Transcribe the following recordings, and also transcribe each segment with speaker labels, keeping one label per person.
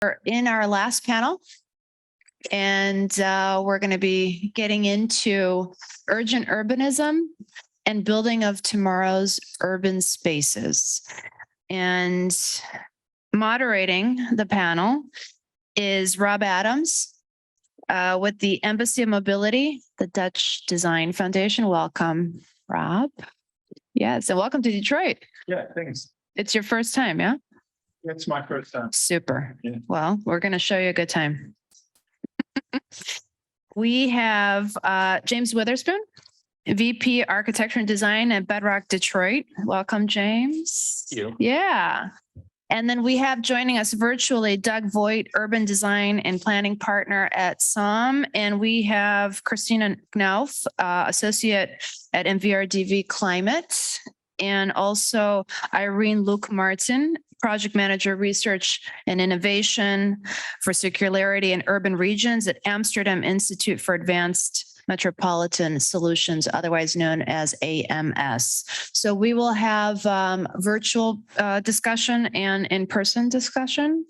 Speaker 1: We're in our last panel, and we're going to be getting into urgent urbanism and building of tomorrow's urban spaces. And moderating the panel is Rob Adams with the Embassy of Mobility, the Dutch Design Foundation. Welcome, Rob. Yes, and welcome to Detroit.
Speaker 2: Yeah, thanks.
Speaker 1: It's your first time, yeah?
Speaker 2: It's my first time.
Speaker 1: Super.
Speaker 2: Yeah.
Speaker 1: Well, we're going to show you a good time. We have James Witherspoon, VP Architecture and Design at Bedrock, Detroit. Welcome, James.
Speaker 2: Thank you.
Speaker 1: Yeah. And then we have joining us virtually Doug Voigt, Urban Design and Planning Partner at SOM. And we have Kristina Knauf, Associate at MVRDV Climate. And also Irene Luque, Project Manager, Research and Innovation for Circularity in Urban Regions at Amsterdam Institute for Advanced Metropolitan Solutions, otherwise known as AMS. So we will have virtual discussion and in-person discussion.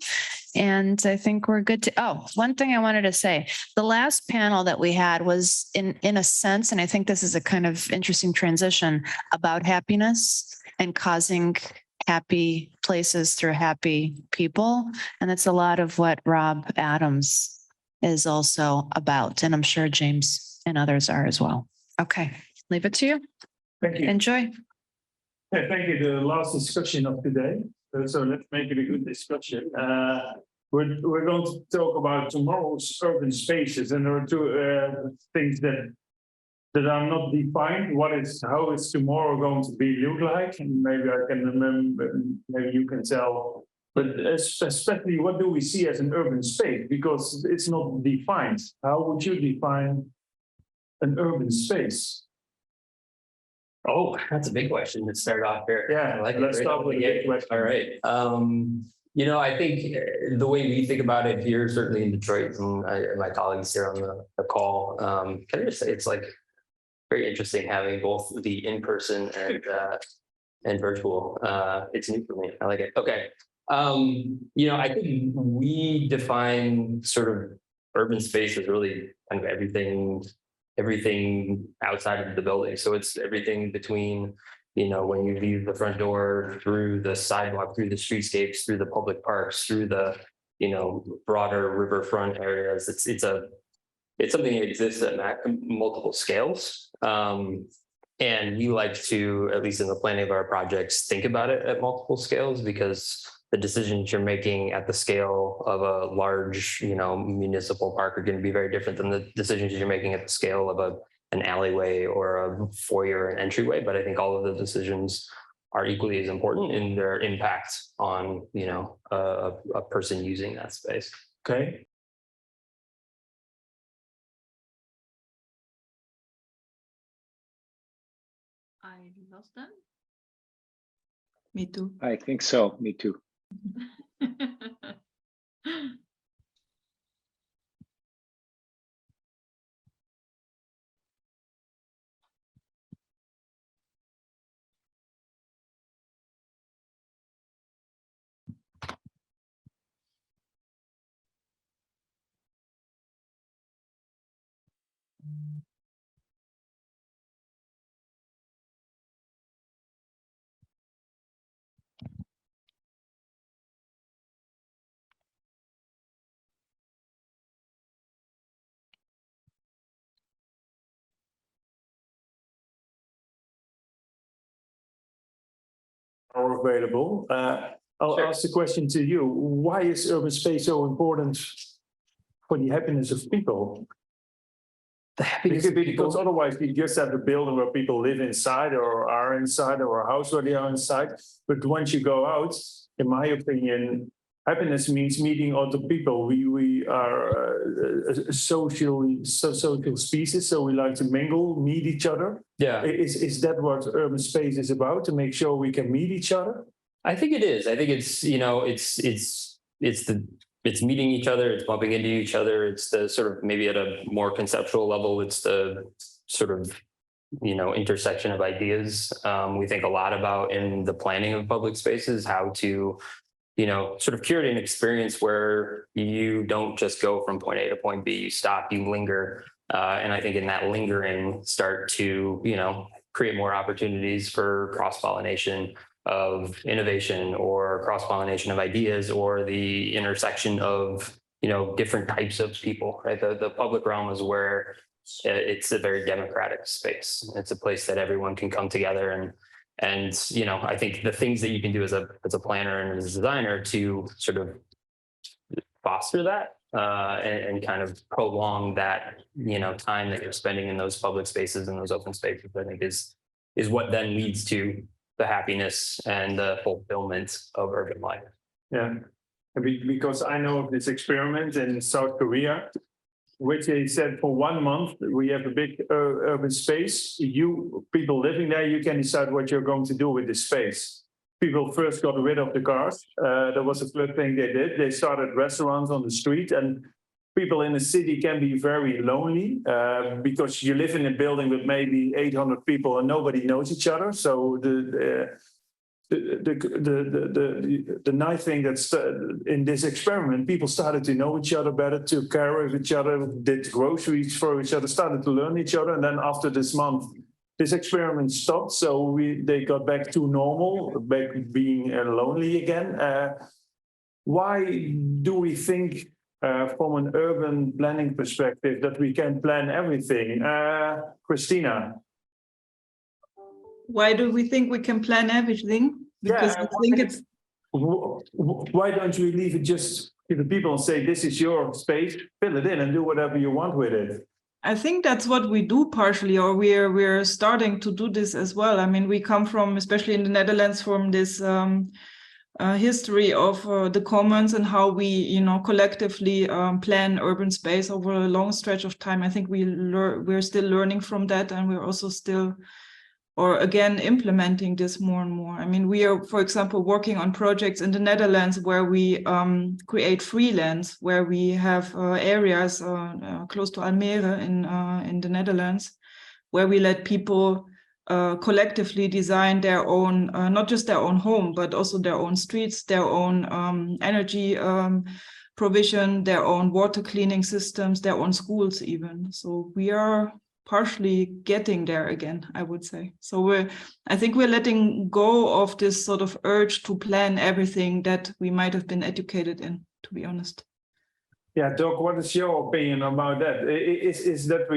Speaker 1: And I think we're good to, oh, one thing I wanted to say, the last panel that we had was in a sense, and I think this is a kind of interesting transition, about happiness and causing happy places through happy people. And that's a lot of what Rob Adams is also about. And I'm sure James and others are as well. Okay, leave it to you.
Speaker 2: Thank you.
Speaker 1: Enjoy.
Speaker 2: Yeah, thank you. The last discussion of today. So let's make it a good discussion. We're going to talk about tomorrow's urban spaces, and there are two things that are not defined. How is tomorrow going to be look like? And maybe I can remember, maybe you can tell. But especially, what do we see as an urban space? Because it's not defined. How would you define an urban space?
Speaker 3: Oh, that's a big question to start off here.
Speaker 2: Yeah,
Speaker 3: I like
Speaker 2: let's
Speaker 3: it.
Speaker 2: start with a big question.
Speaker 3: All right. You know, I think the way we think about it here, certainly in Detroit, and my colleagues here on the call, can I just say it's like very interesting having both the in-person and virtual. It's new for me. I like it. Okay. You know, I think we define sort of urban space as really kind of everything outside of the building. So it's everything between, you know, when you leave the front door, through the sidewalk, through the streetscapes, through the public parks, through the, you know, broader riverfront areas. It's something that exists at multiple scales. And we like to, at least in the planning of our projects, think about it at multiple scales, because the decisions you're making at the scale of a large, you know, municipal park are going to be very different than the decisions you're making at the scale of an alleyway or a foyer and entryway. But I think all of the decisions are equally as important in their impact on, you know, a person using that space.
Speaker 2: Okay.
Speaker 4: I lost them. Me too.
Speaker 5: I think so. Me too.
Speaker 2: Are available. I'll
Speaker 3: Sure.
Speaker 2: ask the question to you. Why is urban space so important for the happiness of people?
Speaker 3: The happiness of
Speaker 2: Because
Speaker 3: people.
Speaker 2: otherwise we just have a building where people live inside or are inside, or a house where they are inside. But once you go out, in my opinion, happiness means meeting other people. We are a social species, so we like to mingle, meet each other.
Speaker 3: Yeah.
Speaker 2: Is that what urban space is about? To make sure we can meet each other?
Speaker 3: I think it is. I think it's, you know, it's meeting each other, it's bumping into each other. It's the sort of, maybe at a more conceptual level, it's the sort of, you know, intersection of ideas. We think a lot about in the planning of public spaces, how to sort of curate an experience where you don't just go from point A to point B, you stop, you linger. And I think in that lingering start to, create more opportunities for cross-pollination of innovation or cross-pollination of ideas or the intersection of, different types of people, right? The public realm is where it's a very democratic space. It's a place that everyone can come together and I think the things that you can do as a planner and as a designer to sort of foster that and kind of prolong that, time that you're spending in those public spaces and those open spaces, I think is what then leads to the happiness and the fulfillment of urban life.
Speaker 2: Yeah, because I know of this experiment in South Korea, which they said for 1 month, we have a big urban space. You people living there, you can decide what you're going to do with this space. People first got rid of the cars. That was the first thing they did. They started restaurants on the street, and people in the city can be very lonely because you live in a building with maybe 800 people and nobody knows each other. So the nice thing that's in this experiment, people started to know each other better, took care of each other, did groceries for each other, started to learn each other. And then after this month, this experiment stopped. So they got back to normal, back being lonely again. Why do we think from an urban planning perspective that we can plan everything? Kristina.
Speaker 4: Why do we think we can plan everything? Because I think it's.
Speaker 2: Why don't we leave it just to the people and say, this is your space, fill it in and do whatever you want with it?
Speaker 4: I think that's what we do partially, or we're starting to do this as well. I mean, we come from, especially in the Netherlands, from this history of the commons and how we, collectively plan urban space over a long stretch of time. I think we're still learning from that, and we're also still, or again, implementing this more and more. I mean, we are, for example, working on projects in the Netherlands where we create free lands, where we have areas close to Almere in the Netherlands, where we let people collectively design their own, not just their own home, but also their own streets, their own energy provision, their own water cleaning systems, their own schools even. So we are partially getting there again, I would say. So I think we're letting go of this sort of urge to plan everything that we might have been educated in, to be honest.
Speaker 2: Yeah, Doc, what is your opinion about that? Is that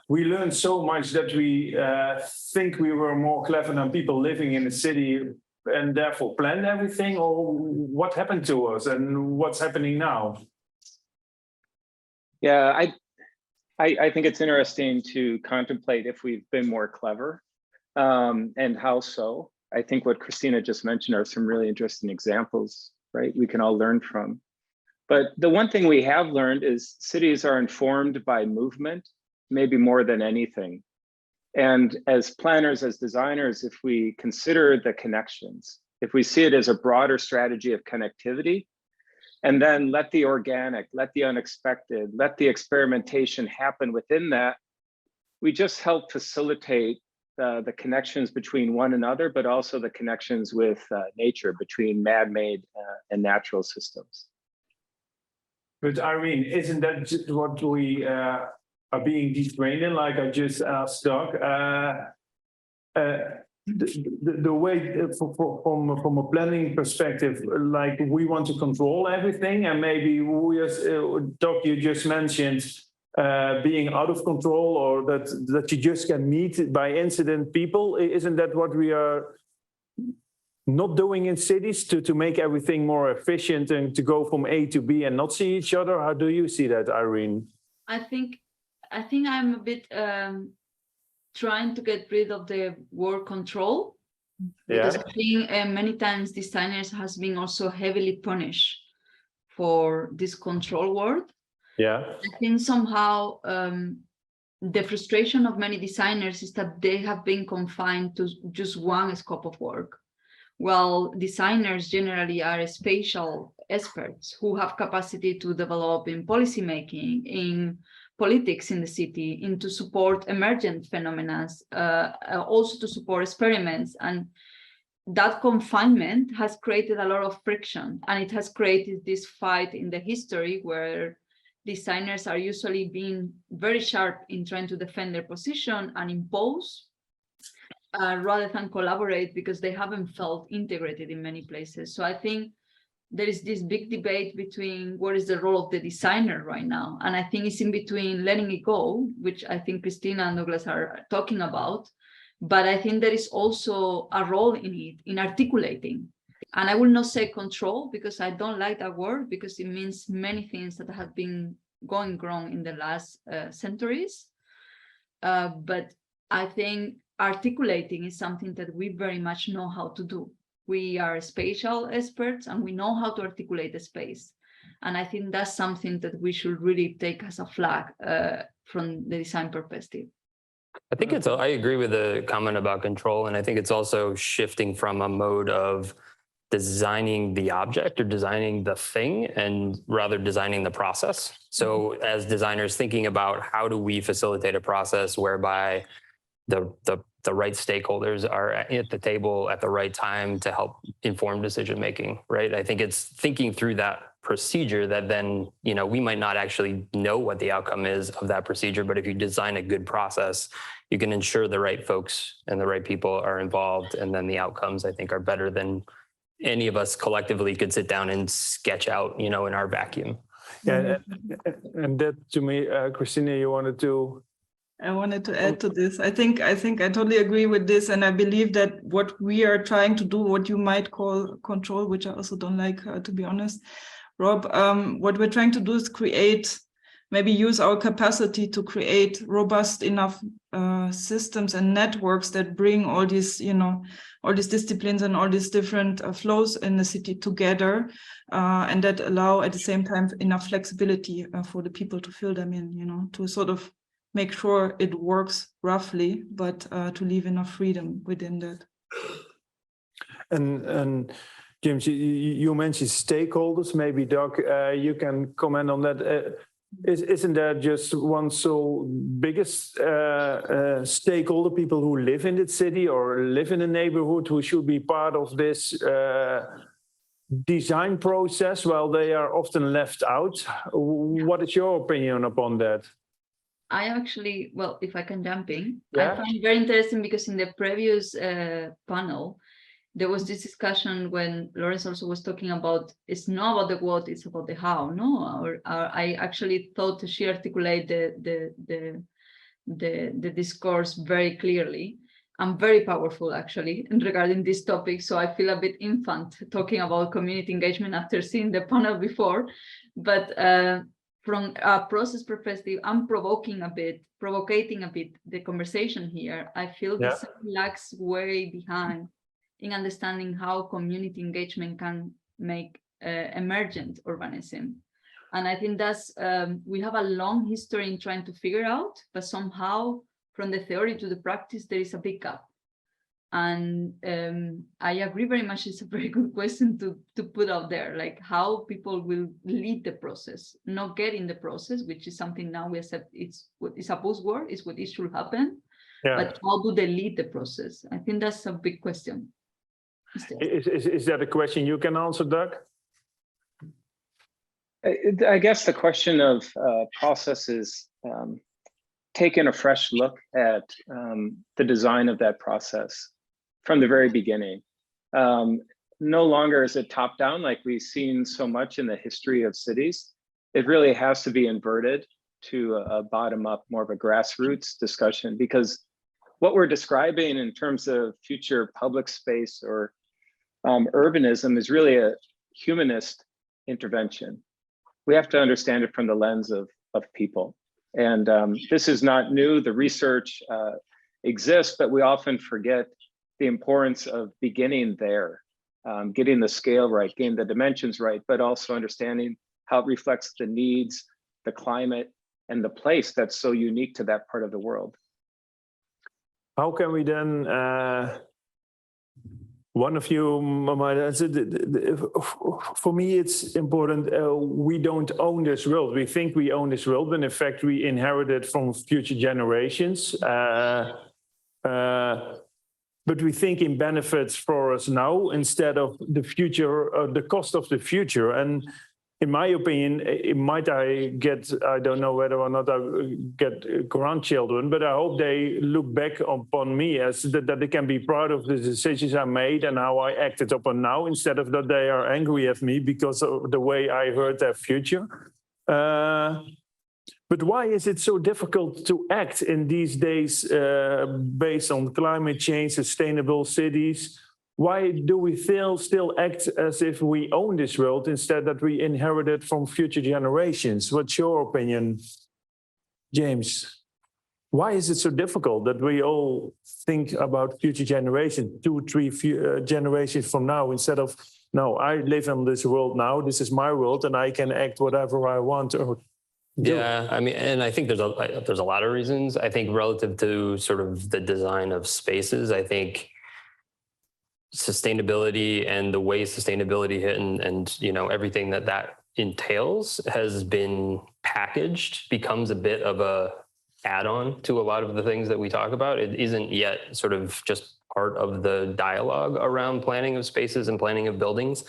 Speaker 2: we learned so much that we think we were more clever than people living in the city and therefore planned everything, or what happened to us and what's happening now?
Speaker 5: Yeah, I think it's interesting to contemplate if we've been more clever and how so. I think what Kristina just mentioned are some really interesting examples, right? We can all learn from. But the one thing we have learned is cities are informed by movement, maybe more than anything. And as planners, as designers, if we consider the connections, if we see it as a broader strategy of connectivity, and then let the organic, let the unexpected, let the experimentation happen within that, we just help facilitate the connections between one another, but also the connections with nature, between man-made and natural systems.
Speaker 2: But Irene, isn't that just what we are being trained in? Like I just asked Doug, the way from a planning perspective, like we want to control everything, and maybe we, as Doc, you just mentioned being out of control, or that you just can meet by incident people. Isn't that what we are not doing in cities to make everything more efficient and to go from A to B and not see each other? How do you see that, Irene?
Speaker 6: I think I'm a bit trying to get rid of the word control, because I think many times designers has been also heavily punished for this control word.
Speaker 2: Yeah,
Speaker 6: I think somehow the frustration of many designers is that they have been confined to just one scope of work, while designers generally are spatial experts who have capacity to develop in policy making, in politics in the city, in to support emergent phenomena, also to support experiments. And that confinement has created a lot of friction, and it has created this fight in the history where designers are usually being very sharp in trying to defend their position and impose rather than collaborate, because they haven't felt integrated in many places. So I think there is this big debate between what is the role of the designer right now. And I think it's in between letting it go, which I think Kristina and Douglas are talking about. But I think there is also a role in it, in articulating. And I will not say control, because I don't like that word, because it means many things that have been going wrong in the last centuries. But I think articulating is something that we very much know how to do. We are spatial experts and we know how to articulate the space. And I think that's something that we should really take as a flag from the design perspective.
Speaker 3: I think I agree with the comment about control. And I think it's also shifting from a mode of designing the object or designing the thing and rather designing the process. So as designers, thinking about how do we facilitate a process whereby the right stakeholders are at the table at the right time to help inform decision making, right? I think it's thinking through that procedure that then, we might not actually know what the outcome is of that procedure, but if you design a good process, you can ensure the right folks and the right people are involved, and then the outcomes, I think, are better than any of us collectively could sit down and sketch out, in our vacuum.
Speaker 2: Yeah, and that to me, Kristina, you wanted to.
Speaker 4: I wanted to add to this. I think I totally agree with this, and I believe that what we are trying to do, what you might call control, which I also don't like, to be honest, Rob, what we're trying to do is maybe use our capacity to create robust enough systems and networks that bring all these, all these disciplines and all these different flows in the city together, and that allow at the same time enough flexibility for the people to fill them in, to sort of make sure it works roughly, but to leave enough freedom within that.
Speaker 2: And James, you mentioned stakeholders. Maybe Doug, you can comment on that. Isn't there just one sole biggest stakeholder, people who live in the city or live in a neighborhood, who should be part of this design process while they are often left out? What is your opinion upon that?
Speaker 6: I actually, well, if I can jump in,
Speaker 2: Yeah.
Speaker 6: I find it very interesting because in the previous panel, there was this discussion when Lawrence also was talking about, it's not about the what, it's about the how. No, I actually thought she articulated the discourse very clearly and very powerful actually regarding this topic. So I feel a bit infant talking about community engagement after seeing the panel before, but from a process perspective, I'm provocating a bit the conversation here. I feel this lags way behind in understanding how community engagement can make emergent urbanism. And I think that's, we have a long history in trying to figure out, but somehow from the theory to the practice, there is a big gap. And I agree very much, it's a very good question to put out there, like how people will lead the process, not get in the process, which is something now we accept it's a buzzword, it's what it should happen. Yeah. But how do they lead the process? I think that's a big question.
Speaker 2: Is that a question you can answer, Doug?
Speaker 5: I guess the question of process is taking a fresh look at the design of that process from the very beginning. No longer is it top down like we've seen so much in the history of cities. It really has to be inverted to a bottom up, more of a grassroots discussion, because what we're describing in terms of future public space or urbanism is really a humanist intervention. We have to understand it from the lens of people. And this is not new, the research exists, but we often forget the importance of beginning there, getting the scale right, getting the dimensions right, but also understanding how it reflects the needs, the climate, and the place that's so unique to that part of the world.
Speaker 2: How can we then, one of you might answer, for me it's important, we don't own this world. We think we own this world, but in fact we inherit it from future generations. but we think in benefits for us now instead of the future, the cost of the future. And in my opinion, I don't know whether or not I get grandchildren, but I hope they look back upon me as that they can be proud of the decisions I made and how I acted upon now, instead of that they are angry at me because of the way I hurt their future. But why is it so difficult to act in these days based on climate change, sustainable cities? Why do we still act as if we own this world instead that we inherit it from future generations? What's your opinion, James? Why is it so difficult that we all think about future generations, 2-3 generations from now, instead of, no, I live in this world now, this is my world, and I can act whatever I want or do.
Speaker 3: Yeah, I mean, and I think there's a lot of reasons. I think relative to sort of the design of spaces, I think sustainability and the way sustainability hit and you know, everything that entails has been packaged, becomes a bit of a add-on to a lot of the things that we talk about. It isn't yet sort of just part of the dialogue around planning of spaces and planning of buildings.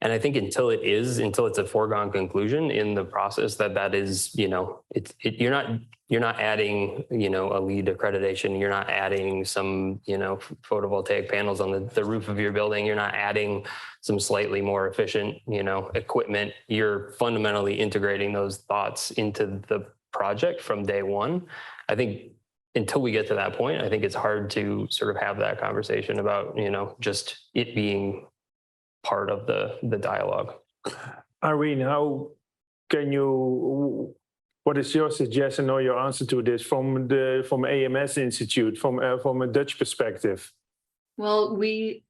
Speaker 3: And I think until it's a foregone conclusion in the process that is, you know, you're not adding, you know, a LEED accreditation. You're not adding some, you know, photovoltaic panels on the roof of your building. You're not adding some slightly more efficient, you know, equipment. You're fundamentally integrating those thoughts into the project from day one. I think until we get to that point, I think it's hard to sort of have that conversation about, you know, just it being part of the dialogue.
Speaker 2: Irene, what is your suggestion or your answer to this from AMS Institute, from a Dutch perspective?
Speaker 6: Well, we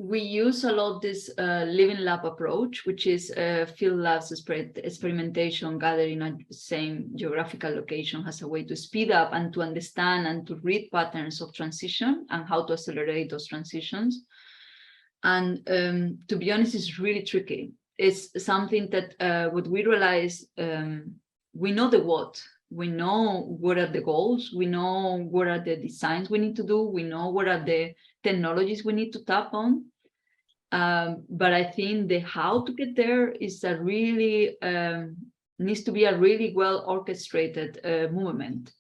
Speaker 6: use a lot this living lab approach, which is field labs experimentation gathered in a same geographical location as a way to speed up and to understand and to read patterns of transition and how to accelerate those transitions. And to be honest, it's really tricky. It's something that what we realize, we know the what, we know what are the goals, we know what are the designs we need to do, we know what are the technologies we need to tap on. But I think the how to get there is a really, needs to be a really well orchestrated movement.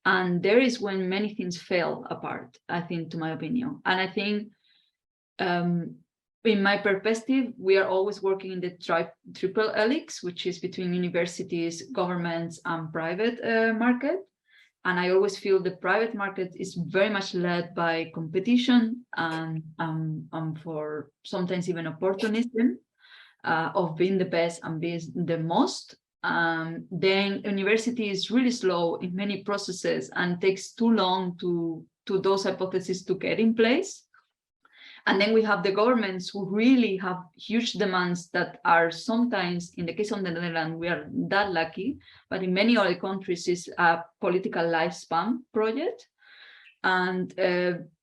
Speaker 6: And there is when many things fail apart, I think, to my opinion. And I think in my perspective, we are always working in the triple helix, which is between universities, governments, and private market. And I always feel the private market is very much led by competition and for sometimes even opportunism of being the best and being the most. Then university is really slow in many processes and takes too long to those hypotheses to get in place. And then we have the governments who really have huge demands that are sometimes, in the case of the Netherlands, we are that lucky, but in many other countries it's a political lifespan project and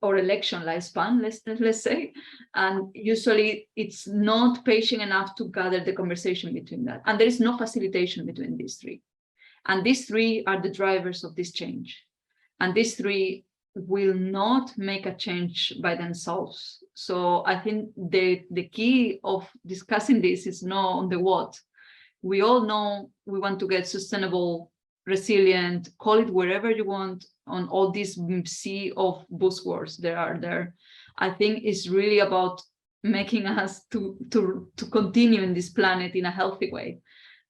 Speaker 6: or election lifespan, let's say. And usually it's not patient enough to gather the conversation between that. And there is no facilitation between these three. And these three are the drivers of this change. And these three will not make a change by themselves. So I think the key of discussing this is not on the what. We all know we want to get sustainable, resilient, call it wherever you want, on all these sea of buzzwords there are there. I think it's really about making us to continue in this planet in a healthy way.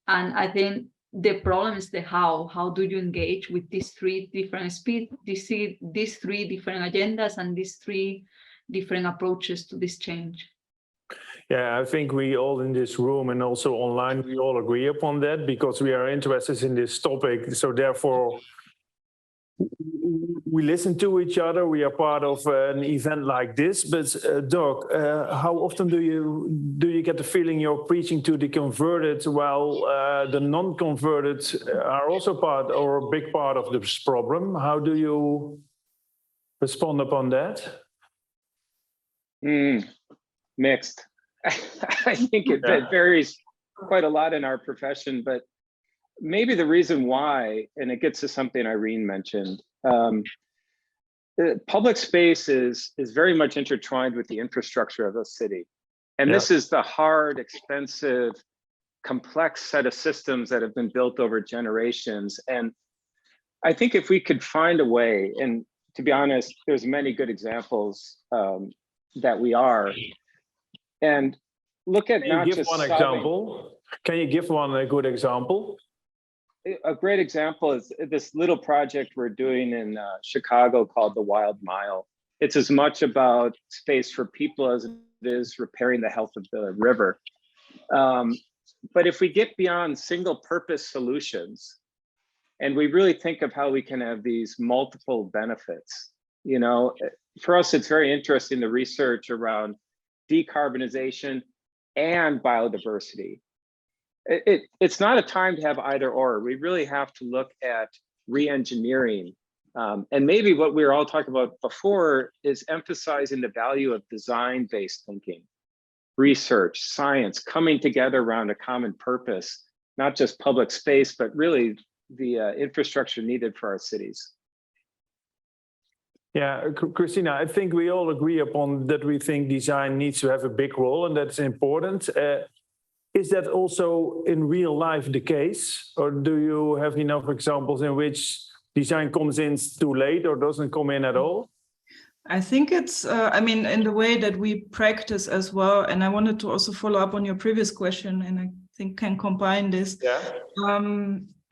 Speaker 6: And I think the problem is the how. How do you engage with these three different speeds, these three different agendas, and these three different approaches to this change?
Speaker 2: Yeah, I think we all in this room and also online, we all agree upon that because we are interested in this topic. So therefore, we listen to each other. We are part of an event like this. But Doc, how often do you get the feeling you're preaching to the converted while the non-converted are also part or a big part of this problem? How do you respond upon that?
Speaker 5: Mixed. I think it varies quite a lot in our profession, but maybe the reason why, and it gets to something Irene mentioned, the public space is very much intertwined with the infrastructure of a city. And
Speaker 2: Yeah.
Speaker 5: this is the hard, expensive, complex set of systems that have been built over generations. And I think if we could find a way, and to be honest, there's many good examples that we are, and look at not just
Speaker 2: one
Speaker 5: solving-
Speaker 2: example? Can you give one a good example?
Speaker 5: A great example is this little project we're doing in Chicago called the Wild Mile. It's as much about space for people as it is repairing the health of the river. But if we get beyond single purpose solutions, and we really think of how we can have these multiple benefits, you know, for us, it's very interesting, the research around decarbonization and biodiversity. It's not a time to have either or. We really have to look at re-engineering. And maybe what we were all talking about before is emphasizing the value of design-based thinking, research, science, coming together around a common purpose, not just public space, but really the infrastructure needed for our cities.
Speaker 2: Yeah, Kristina, I think we all agree upon that. We think design needs to have a big role, and that's important. Is that also in real life the case, or do you have enough examples in which design comes in too late or doesn't come in at all?
Speaker 4: I think it's, I mean, in the way that we practice as well, and I wanted to also follow up on your previous question, and I think can combine this.
Speaker 2: Yeah.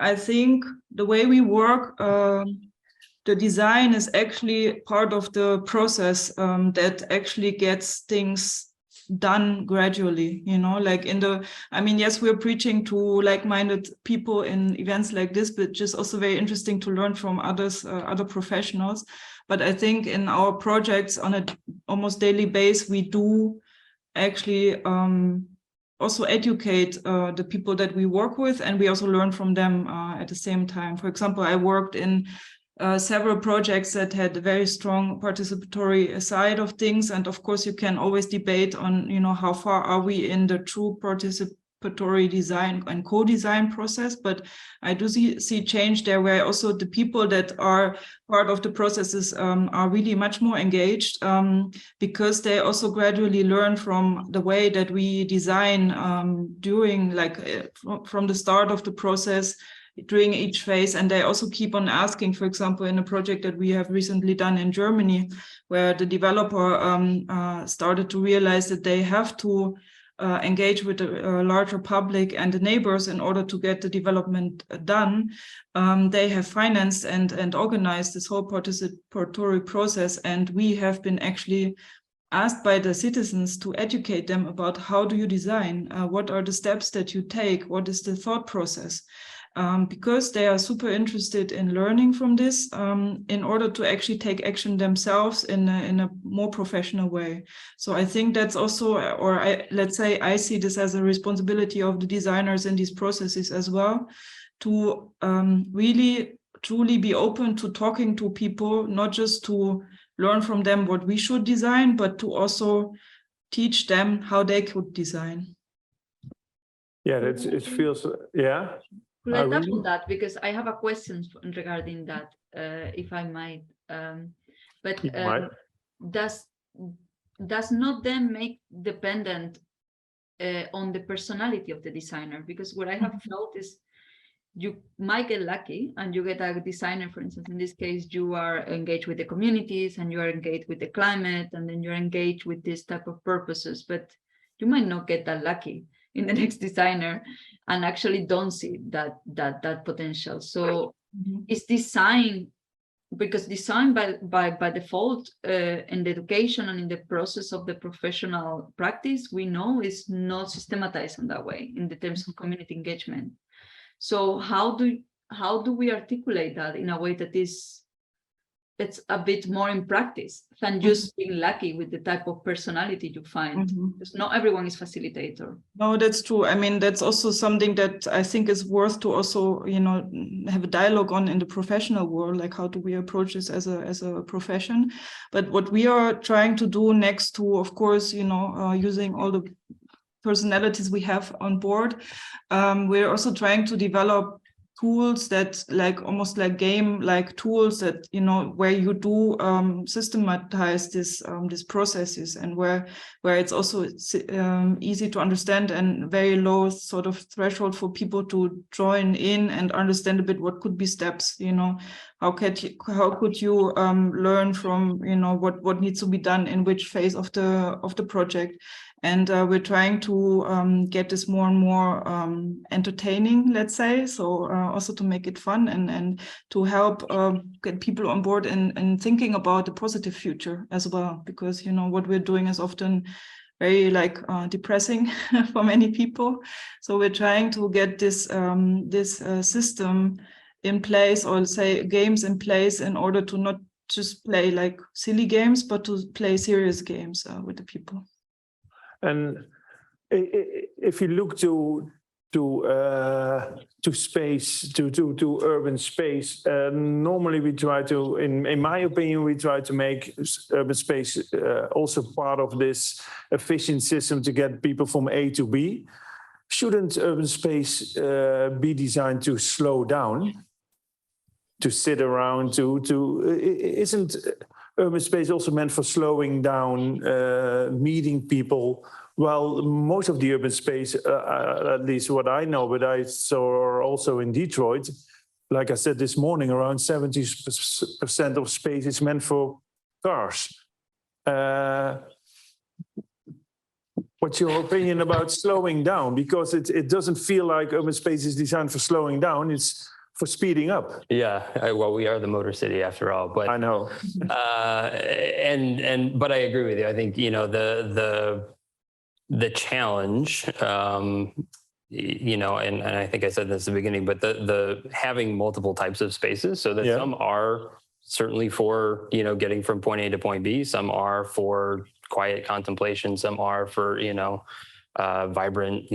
Speaker 4: I think the way we work, the design is actually part of the process that actually gets things done gradually, you know, like I mean, yes, we're preaching to like-minded people in events like this, but just also very interesting to learn from others, other professionals. But I think in our projects on an almost daily basis, we do actually also educate the people that we work with, and we also learn from them at the same time. For example, I worked in several projects that had a very strong participatory side of things. And of course, you can always debate on, you know, how far are we in the true participatory design and co-design process. But I do see change there, where also the people that are part of the processes are really much more engaged because they also gradually learn from the way that we design during, from the start of the process, during each phase. And they also keep on asking, for example, in a project that we have recently done in Germany, where the developer started to realize that they have to engage with the larger public and the neighbors in order to get the development done. They have financed and organized this whole participatory process, and we have been actually asked by the citizens to educate them about how do you design, what are the steps that you take, what is the thought process. Because they are super interested in learning from this in order to actually take action themselves in a more professional way. So I think that's also, let's say I see this as a responsibility of the designers in these processes as well, to really truly be open to talking to people, not just to learn from them what we should design, but to also teach them how they could design.
Speaker 2: Yeah, it feels, yeah.
Speaker 6: Could I touch
Speaker 2: Irene?
Speaker 6: on that? Because I have a question regarding that, if I might. Does not then make dependent on the personality of the designer? Because what I have felt is you might get lucky and you get a designer, for instance, in this case, you are engaged with the communities and you are engaged with the climate, and then you're engaged with this type of purposes, but you might not get that lucky in the next designer and actually don't see that potential. So is design, because design by default in the education and in the process of the professional practice, we know is not systematized in that way in the terms of community engagement. So how do we articulate that in a way that it's a bit more in practice than just being lucky with the type of personality you find? Because not everyone is facilitator. No,
Speaker 4: that's true. I mean, that's also something that I think is worth to also, you know, have a dialogue on in the professional world, like how do we approach this as a profession? But what we are trying to do next to, of course, you know, using all the personalities we have on board, we're also trying to develop tools that like almost like game like tools that where you do systematize this processes, and where it's also easy to understand and very low sort of threshold for people to join in and understand a bit what could be steps. How could you learn from what needs to be done in which phase of the project. And we're trying to get this more and more entertaining, let's say. So also to make it fun and to help get people on board and thinking about the positive future as well. Because, what we're doing is often very depressing for many people. So we're trying to get this system in place, or say games in place, in order to not just play like silly games, but to play serious games with the people.
Speaker 2: And if you look to space, to urban space, normally we try to, in my opinion, we try to make urban space also part of this efficient system to get people from A to B. Shouldn't urban space be designed to slow down, to sit around, isn't urban space also meant for slowing down, meeting people? Well, most of the urban space, at least what I know, but I saw also in Detroit, like I said this morning, around 70% of space is meant for cars. What's your opinion about slowing down? Because it doesn't feel like urban space is designed for slowing down. It's for speeding up.
Speaker 3: Yeah, well, we are the Motor City after all, but
Speaker 2: I know.
Speaker 3: But I agree with you. I think the challenge, and I think I said this at the beginning, but the having multiple types of spaces, so that some are certainly for getting from point A to point B, some are for quiet contemplation, some are for vibrant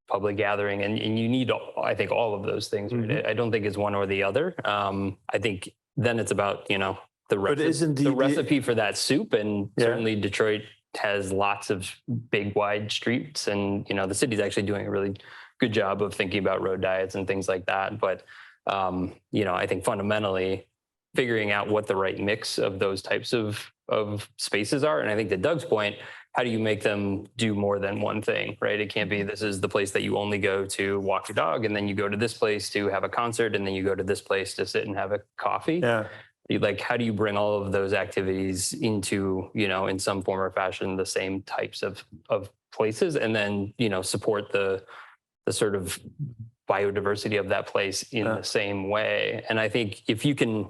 Speaker 3: public gathering, and you need, I think, all of those things.
Speaker 2: Mm-hmm.
Speaker 3: Right? I don't think it's one or the other. I think then it's about the recipe for that soup, and certainly Detroit has lots of big wide streets, and the city's actually doing a really good job of thinking about road diets and things like that. But I think fundamentally figuring out what the right mix of those types of spaces are, and I think to Doug's point, how do you make them do more than one thing, right? It can't be this is the place that you only go to walk your dog, and then you go to this place to have a concert, and then you go to this place to sit and have a coffee. Yeah. Like, how do you bring all of those activities into, in some form or fashion, the same types of places, and then, support the sort of biodiversity of that place in the same way. And I think if you can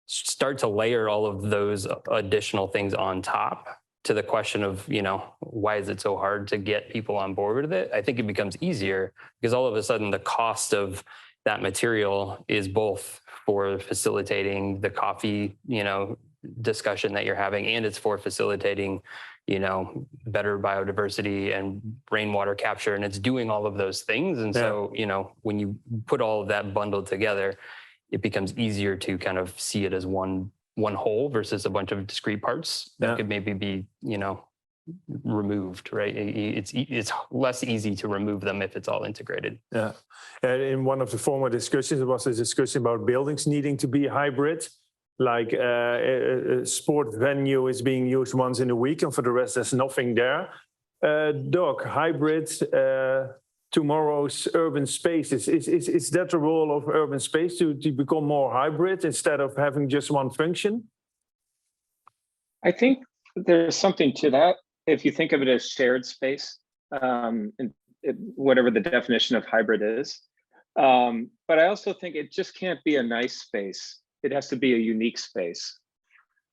Speaker 3: start to layer all of those additional things on top, to the question of, why is it so hard to get people on board with it? I think it becomes easier because all of a sudden the cost of that material is both for facilitating the coffee, discussion that you're having, and it's for facilitating, better biodiversity and rainwater capture, and it's doing all of those things. And so, when you put all of that bundled together, it becomes easier to kind of see it as one whole versus a bunch of discrete parts that could maybe be, removed, right? It's less easy to remove them if it's all integrated. Yeah.
Speaker 2: And in one of the former discussions, there was a discussion about buildings needing to be hybrid. Like a sport venue is being used once in a week, and for the rest, there's nothing there. Doug, hybrid, tomorrow's urban spaces, is that the role of urban space to become more hybrid instead of having just one function?
Speaker 5: I think there's something to that. If you think of it as shared space, whatever the definition of hybrid is. But I also think it just can't be a nice space. It has to be a unique space.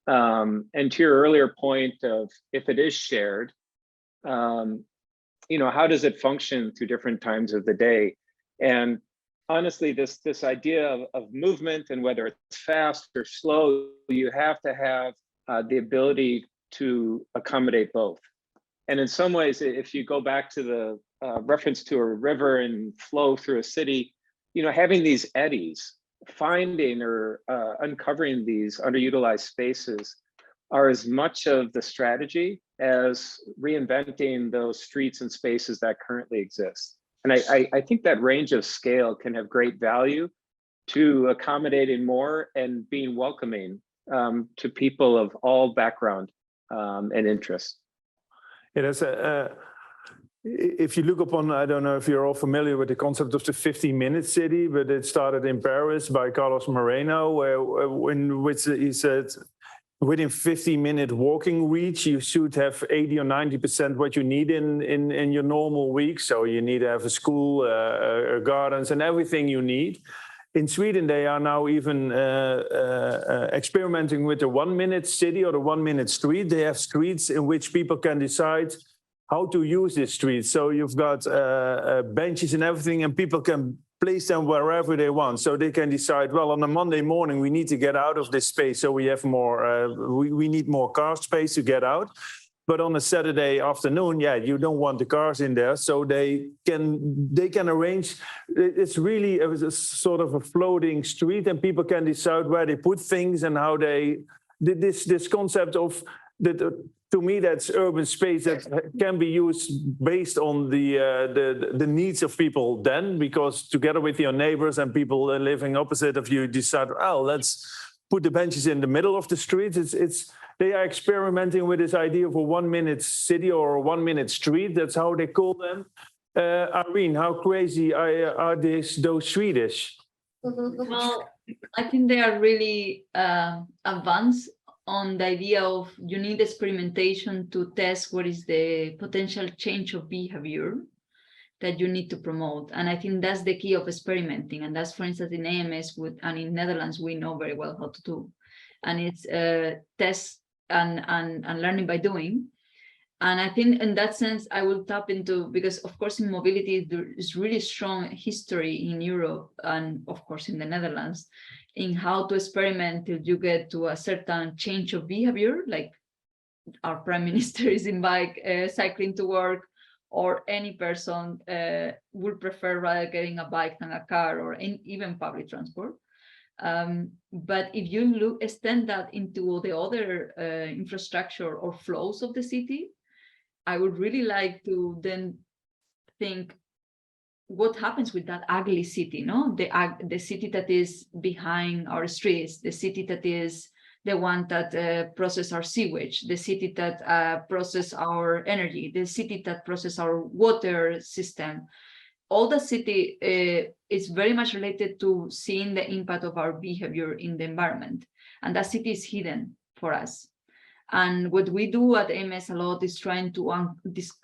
Speaker 5: And to your earlier point of if it is shared, how does it function through different times of the day? And honestly, this idea of movement, and whether it's fast or slow, you have to have the ability to accommodate both. And in some ways, if you go back to the reference to a river and flow through a city, having these eddies, finding or uncovering these underutilized spaces are as much of the strategy as reinventing those streets and spaces that currently exist. And I think that range of scale can have great value to accommodating more and being welcoming to people of all background and interests.
Speaker 2: It is if you look upon, I don't know if you're all familiar with the concept of the 15-minute city, but it started in Paris by Carlos Moreno, in which he said, within 15-minute walking reach, you should have 80 or 90% what you need in your normal week. So you need to have a school, gardens, and everything you need. In Sweden, they are now even experimenting with the 1-minute city or the 1-minute street. They have streets in which people can decide how to use this street. So you've got benches and everything, and people can place them wherever they want. So they can decide, well, on a Monday morning, we need to get out of this space, so we have more, we need more car space to get out. But on a Saturday afternoon, yeah, you don't want the cars in there, so they can arrange. It's really a sort of a floating street, and people can decide where they put things and how they. This concept of that, to me, that's urban space that can be used based on the needs of people. Then, because together with your neighbors and people living opposite of you, decide, oh, let's put the benches in the middle of the street. They are experimenting with this idea of a 1-minute city or a 1-minute street. That's how they call them. Irene, how crazy are those Swedish?
Speaker 6: Well, I think they are really advanced on the idea of you need experimentation to test what is the potential change of behavior that you need to promote. And I think that's the key of experimenting. And that's, for instance, in AMS and in Netherlands, we know very well how to do. And it's test and learning by doing. And I think in that sense, I will tap into, because of course in mobility, there is really strong history in Europe and of course in the Netherlands in how to experiment till you get to a certain change of behavior, like our prime minister is in bike, cycling to work, or any person would prefer rather getting a bike than a car or even public transport. But if you extend that into the other infrastructure or flows of the city, I would really like to then think what happens with that ugly city, no? The city that is behind our streets, the city that is the one that process our sewage, the city that process our energy, the city that process our water system. All the city is very much related to seeing the impact of our behavior in the environment. And that city is hidden for us. And what we do at AMS a lot is trying to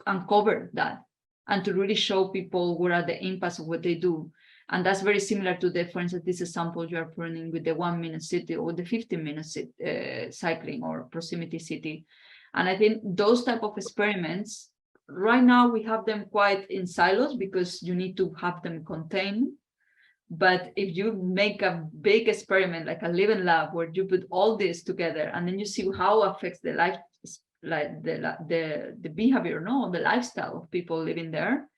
Speaker 6: uncover that and to really show people what are the impacts of what they do. And that's very similar to the, for instance, this example you are putting with the 1-minute city or the 15-minute cycling or proximity city. And I think those type of experiments, right now we have them quite in silos because you need to have them contained. But if you make a big experiment like a living lab where you put all this together and then you see how it affects the life, like the behavior, no, the lifestyle of people living there,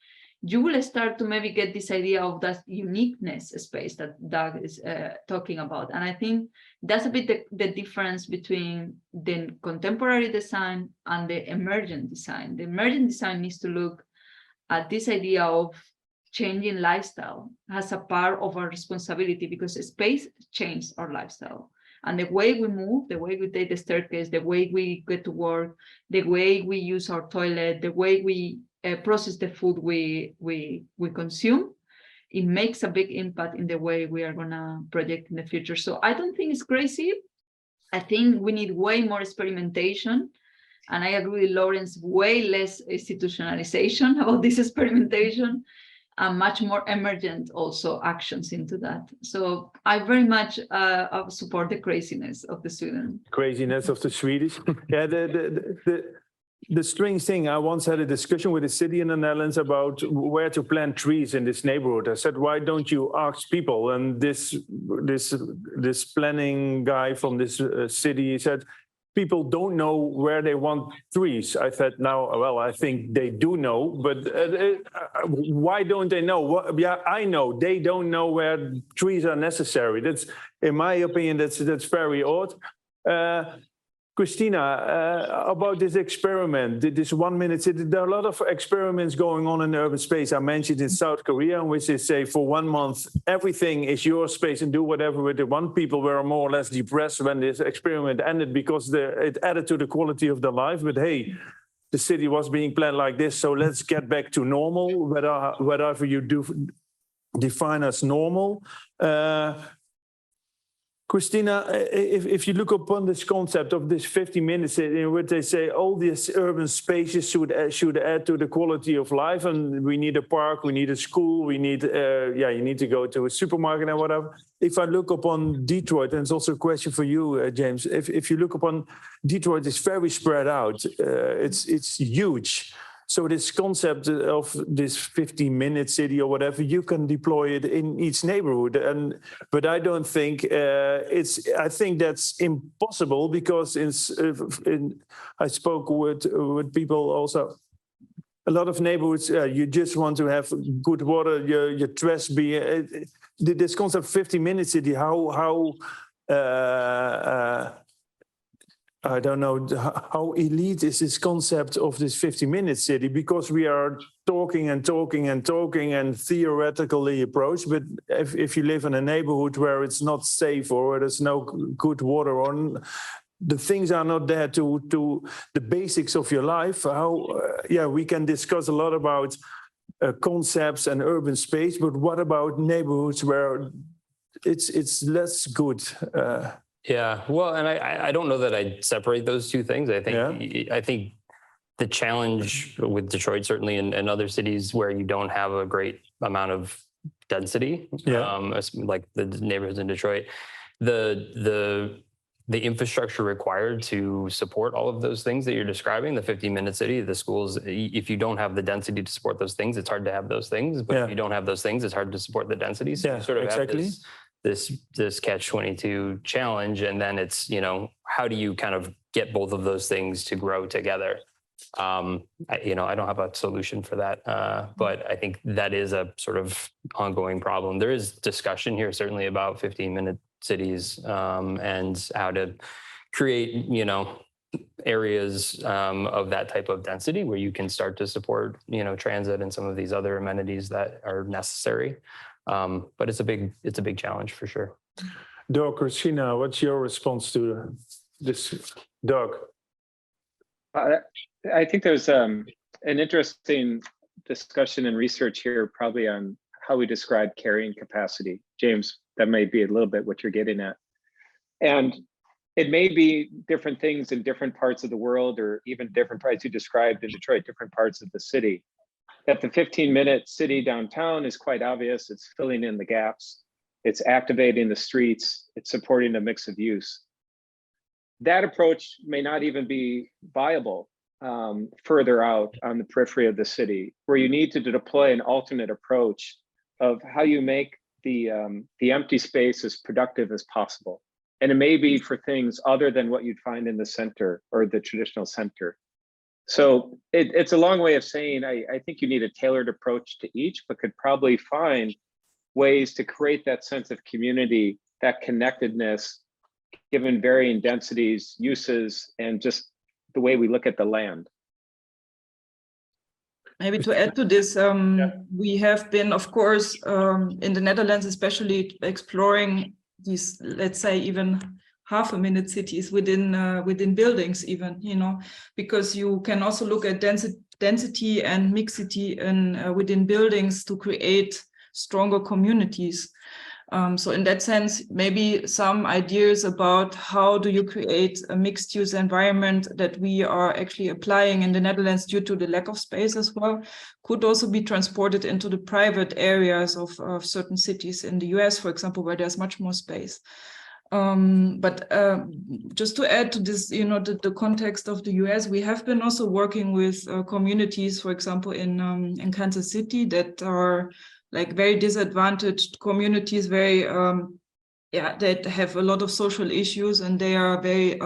Speaker 6: you will start to maybe get this idea of that uniqueness space that Doug is talking about. And I think that's a bit the difference between the contemporary design and the emergent design. The emergent design needs to look at this idea of changing lifestyle as a part of our responsibility, because space changes our lifestyle. And the way we move, the way we take the staircase, the way we get to work, the way we use our toilet, the way we process the food we consume, it makes a big impact in the way we are going to project in the future. So I don't think it's crazy. I think we need way more experimentation. And I agree with Lawrence, way less institutionalization about this experimentation. And much more emergent also actions into that. So I very much support the craziness of the Sweden.
Speaker 2: Craziness of the Swedish. Yeah, the strange thing, I once had a discussion with a city in the Netherlands about where to plant trees in this neighborhood. I said, why don't you ask people? And this planning guy from this city said, people don't know where they want trees. I said, now, well, I think they do know, but why don't they know? Yeah, I know they don't know where trees are necessary. That's, in my opinion, that's very odd. Kristina, about this experiment, this 1 minute city, there are a lot of experiments going on in urban space. I mentioned in South Korea, in which they say for 1 month, everything is your space and do whatever with it. One people were more or less depressed when this experiment ended because it added to the quality of their life. But hey, the city was being planned like this, so let's get back to normal, whatever you do define as normal. Kristina, if you look upon this concept of this 50 minutes in which they say all these urban spaces should add to the quality of life, and we need a park, we need a school, we need, you need to go to a supermarket and whatever. If I look upon Detroit, and it's also a question for you, James, if you look upon Detroit, it's very spread out. It's huge. So this concept of this 15-minute city or whatever, you can deploy it in each neighborhood. But I don't think I think that's impossible because I spoke with people also. A lot of neighborhoods, you just want to have good water, your trash be. This concept 15-minute city, how I don't know how elite is this concept of this 50-minute city, because we are talking and theoretically approach. But if you live in a neighborhood where it's not safe or where there's no good water on, the things are not there to the basics of your life. We can discuss a lot about concepts and urban space, but what about neighborhoods where it's less good?
Speaker 3: Yeah, well, and I don't know that I'd separate those two things. I think the challenge with Detroit, certainly in other cities where you don't have a great amount of density, like the neighborhoods in Detroit, the infrastructure required to support all of those things that you're describing, the 15-minute city, the schools, if you don't have the density to support those things, it's hard to have those things. But if you don't have those things, it's hard to support the density. So you sort of have this catch-22 challenge, and then it's, how do you kind of get both of those things to grow together? I don't have a solution for that, but I think that is a sort of ongoing problem. There is discussion here certainly about 15-minute cities and how to create, areas of that type of density where you can start to support, transit and some of these other amenities that are necessary. But it's a big challenge for sure.
Speaker 2: Doug, Kristina, what's your response to this? Doug?
Speaker 5: I think there's an interesting discussion and research here probably on how we describe carrying capacity. James, that may be a little bit what you're getting at. And it may be different things in different parts of the world, or even different parts you described in Detroit, different parts of the city. That the 15-minute city downtown is quite obvious. It's filling in the gaps. It's activating the streets. It's supporting a mix of use. That approach may not even be viable further out on the periphery of the city, where you need to deploy an alternate approach of how you make the empty space as productive as possible. And it may be for things other than what you'd find in the center or the traditional center. So it's a long way of saying, I think you need a tailored approach to each, but could probably find ways to create that sense of community, that connectedness, given varying densities, uses, and just the way we look at the land.
Speaker 4: Maybe to add to this, we have been, of course, in the Netherlands, especially exploring these, let's say, even half-a-minute cities within buildings, even, because you can also look at density and mixity within buildings to create stronger communities. So in that sense, maybe some ideas about how do you create a mixed-use environment that we are actually applying in the Netherlands due to the lack of space as well, could also be transported into the private areas of certain cities in the US, for example, where there's much more space. But just to add to this, the context of the US, we have been also working with communities, for example, in Kansas City, that are like very disadvantaged communities, very that have a lot of social issues, and they are very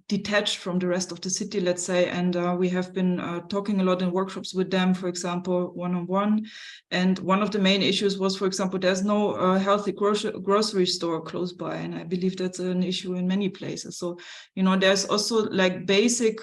Speaker 4: detached from the rest of the city, let's say. And we have been talking a lot in workshops with them, for example, one-on-one. And one of the main issues was, for example, there's no healthy grocery store close by. And I believe that's an issue in many places. So, you know, there's also like basic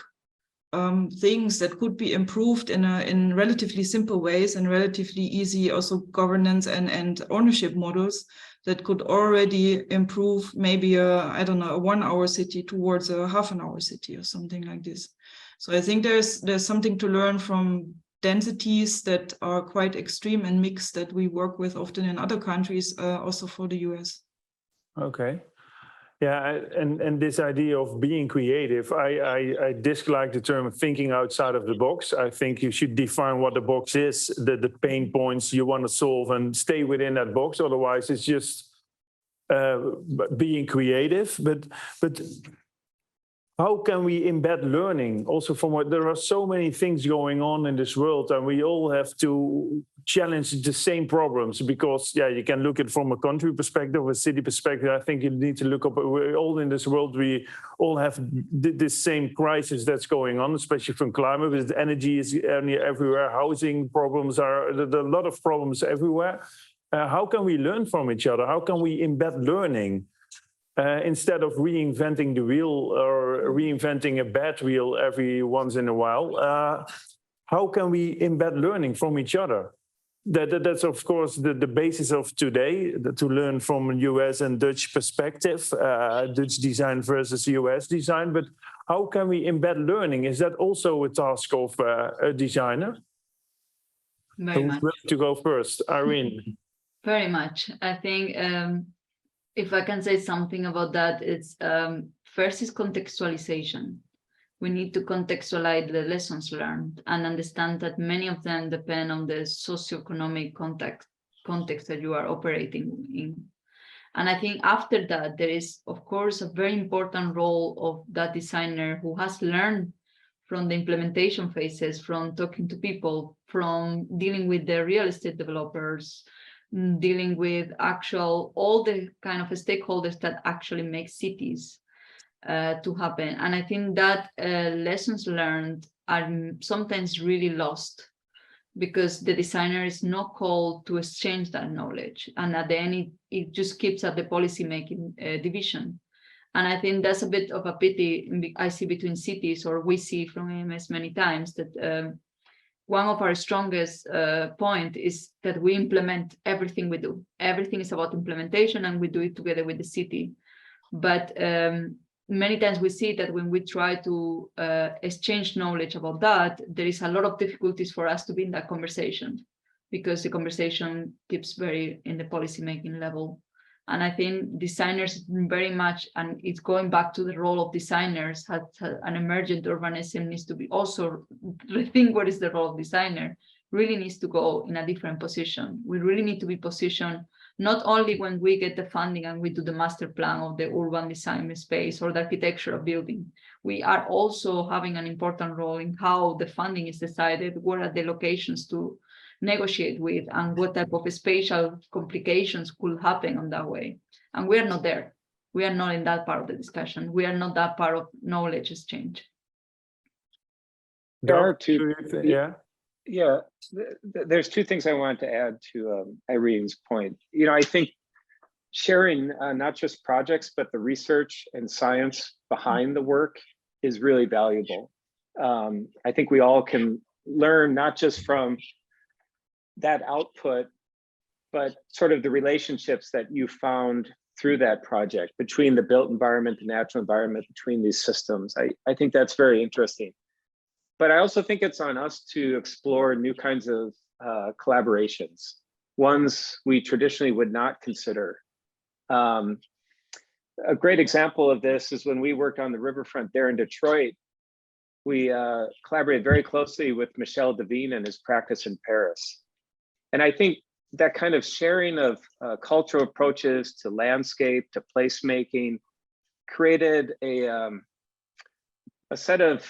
Speaker 4: things that could be improved in relatively simple ways and relatively easy also governance and ownership models that could already improve maybe I don't know, a 1 hour city towards a half an hour city or something like this. So I think there's something to learn from densities that are quite extreme and mixed that we work with often in other countries, also for the US.
Speaker 2: Okay. Yeah, and this idea of being creative, I dislike the term thinking outside of the box. I think you should define what the box is, the pain points you want to solve, and stay within that box. Otherwise, it's just being creative. But how can we embed learning also from what there are so many things going on in this world, and we all have to challenge the same problems, because you can look at it from a country perspective, a city perspective. I think you need to look up, we're all in this world, we all have this same crisis that's going on, especially from climate, with energy is everywhere, housing problems are, there are a lot of problems everywhere. How can we learn from each other? How can we embed learning? Instead of reinventing the wheel or reinventing a bad wheel every once in a while, how can we embed learning from each other? That's of course the basis of today, to learn from a US and Dutch perspective, Dutch design versus US design. But how can we embed learning? Is that also a task of a designer?
Speaker 6: Very much.
Speaker 2: Who's willing to go first? Irene.
Speaker 6: Very much. I think if I can say something about that, it's first is contextualization. We need to contextualize the lessons learned and understand that many of them depend on the socioeconomic context that you are operating in. And I think after that, there is, of course, a very important role of that designer who has learned from the implementation phases, from talking to people, from dealing with the real estate developers, dealing with all the kind of stakeholders that actually make cities to happen. And I think that lessons learned are sometimes really lost because the designer is not called to exchange that knowledge. And at the end, it just keeps at the policy-making division. And I think that's a bit of a pity I see between cities, or we see from AMS many times, that one of our strongest point is that we implement everything we do. Everything is about implementation, and we do it together with the city. But many times we see that when we try to exchange knowledge about that, there is a lot of difficulties for us to be in that conversation, because the conversation keeps very in the policy-making level. And I think designers very much, and it's going back to the role of designers, an emergent urbanism needs to be also rethink what is the role of designer, really needs to go in a different position. We really need to be positioned not only when we get the funding and we do the master plan of the urban design space or the architecture of building. We are also having an important role in how the funding is decided, what are the locations to negotiate with, and what type of spatial complications could happen on that way. And we are not there. We are not in that part of the discussion. We are not that part of knowledge exchange.
Speaker 5: There are two. There's two things I wanted to add to Irene's point. You know, I think sharing not just projects, but the research and science behind the work is really valuable. I think we all can learn not just from that output, but sort of the relationships that you found through that project between the built environment, the natural environment, between these systems. I think that's very interesting. But I also think it's on us to explore new kinds of collaborations, ones we traditionally would not consider. A great example of this is when we worked on the riverfront there in Detroit. We collaborated very closely with Michel Devine and his practice in Paris. And I think that kind of sharing of cultural approaches to landscape, to placemaking, created an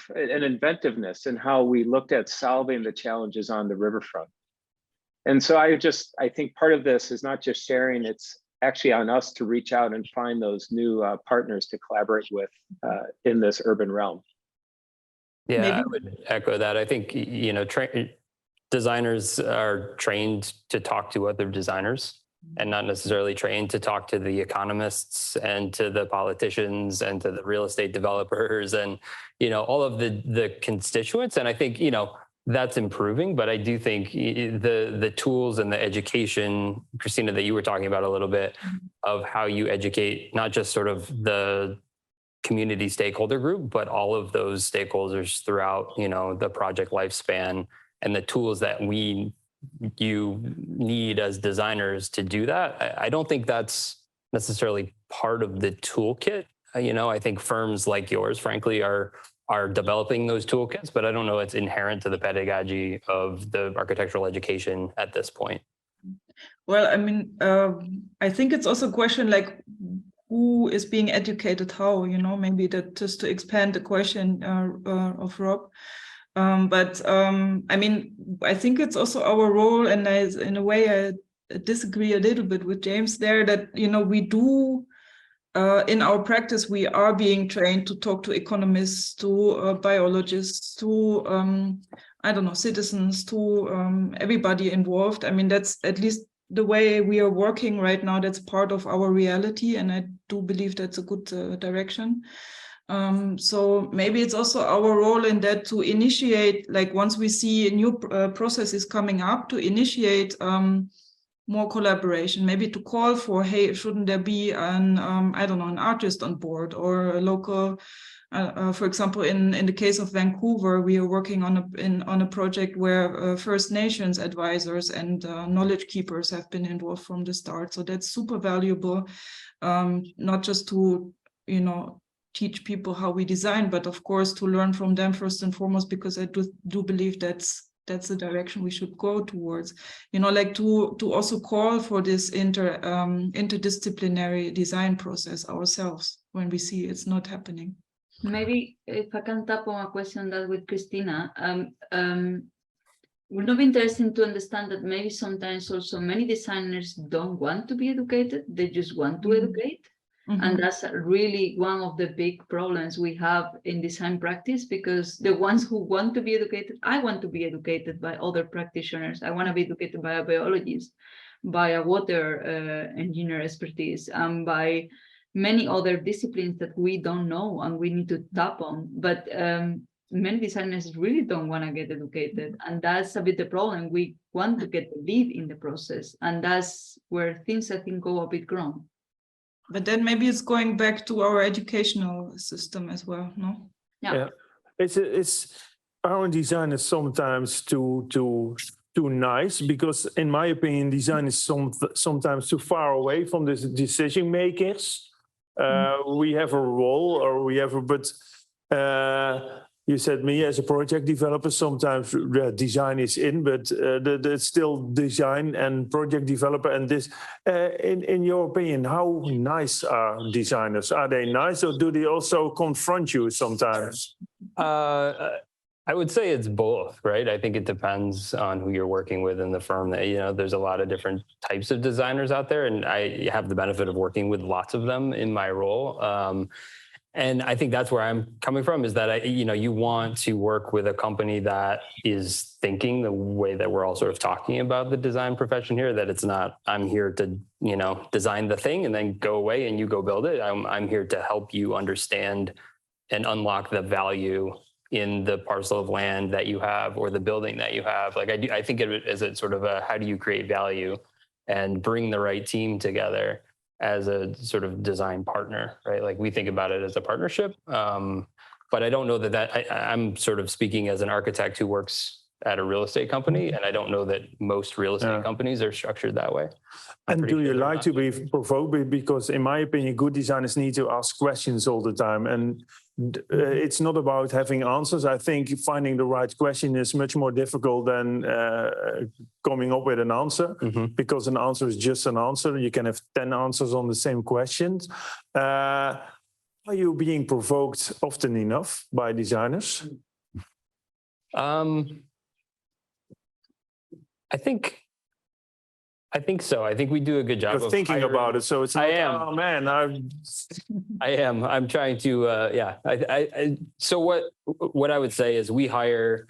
Speaker 5: inventiveness in how we looked at solving the challenges on the riverfront. And so I think part of this is not just sharing, it's actually on us to reach out and find those new partners to collaborate with in this urban realm.
Speaker 3: Yeah,
Speaker 4: Maybe-
Speaker 3: I would echo that. I think, you know, designers are trained to talk to other designers and not necessarily trained to talk to the economists and to the politicians and to the real estate developers and, you know, all of the constituents. And I think, you know, that's improving, but I do think the tools and the education, Kristina, that you were talking about a little bit, of how you educate not just sort of the community stakeholder group, but all of those stakeholders throughout, you know, the project lifespan, and the tools that you need as designers to do that. I don't think that's necessarily part of the toolkit. You know, I think firms like yours, frankly, are developing those toolkits, but I don't know it's inherent to the pedagogy of the architectural education at this point.
Speaker 4: Well, I mean, I think it's also a question like who is being educated how, you know, maybe that just to expand the question of Rob. I mean, I think it's also our role, and in a way I disagree a little bit with James there, that, you know, we do, in our practice, we are being trained to talk to economists, to biologists, to, I don't know, citizens, to everybody involved. I mean, that's at least the way we are working right now. That's part of our reality, and I do believe that's a good direction. So maybe it's also our role in that to initiate, like once we see new processes coming up, to initiate more collaboration, maybe to call for, hey, shouldn't there be an, I don't know, an artist on board or a local, for example, in the case of Vancouver, we are working on a project where First Nations advisors and knowledge keepers have been involved from the start. So that's super valuable, not just to, you know, teach people how we design, but of course to learn from them first and foremost, because I do believe that's the direction we should go towards, you know, like to also call for this interdisciplinary design process ourselves when we see it's not happening.
Speaker 6: Maybe if I can tap on a question that with Kristina, would not be interesting to understand that maybe sometimes also many designers don't want to be educated, they just want to educate. And that's really one of the big problems we have in design practice, because the ones who want to be educated, I want to be educated by other practitioners. I want to be educated by a biologist, by a water engineer expertise, and by many other disciplines that we don't know and we need to tap on. But many designers really don't want to get educated. And that's a bit the problem. We want to get the lead in the process. And that's where things, I think, go a bit wrong.
Speaker 4: But then maybe it's going back to our educational system as well, no?
Speaker 2: Yeah. It's our design is sometimes too nice, because in my opinion, design is sometimes too far away from the decision makers. We have a role, or we have you said me as a project developer, sometimes design is in, but it's still design and project developer. And this, in your opinion, how nice are designers? Are they nice, or do they also confront you sometimes?
Speaker 3: I would say it's both, right? I think it depends on who you're working with in the firm. That, you know, there's a lot of different types of designers out there, and I have the benefit of working with lots of them in my role. And I think that's where I'm coming from, is that you want to work with a company that is thinking the way that we're all sort of talking about the design profession here, that it's not, I'm here to, you know, design the thing and then go away and you go build it. I'm here to help you understand and unlock the value in the parcel of land that you have or the building that you have. Like I think of it as a sort of a, how do you create value and bring the right team together as a sort of design partner, right? Like we think about it as a partnership, but I don't know that I'm sort of speaking as an architect who works at a real estate company, and I don't know that most real estate companies are structured that way.
Speaker 2: And do you like to be provoked? Because in my opinion, good designers need to ask questions all the time. And it's not about having answers. I think finding the right question is much more difficult than coming up with an answer, because an answer is just an answer. You can have 10 answers on the same questions. Are you being provoked often enough by designers?
Speaker 3: I think I think so. I think we do a good job
Speaker 2: You're
Speaker 3: of
Speaker 2: thinking
Speaker 3: hiring-
Speaker 2: about it, so it's
Speaker 3: I
Speaker 2: not,
Speaker 3: am.
Speaker 2: oh man,
Speaker 3: I am. I'm trying to, yeah. So what I would say is we hire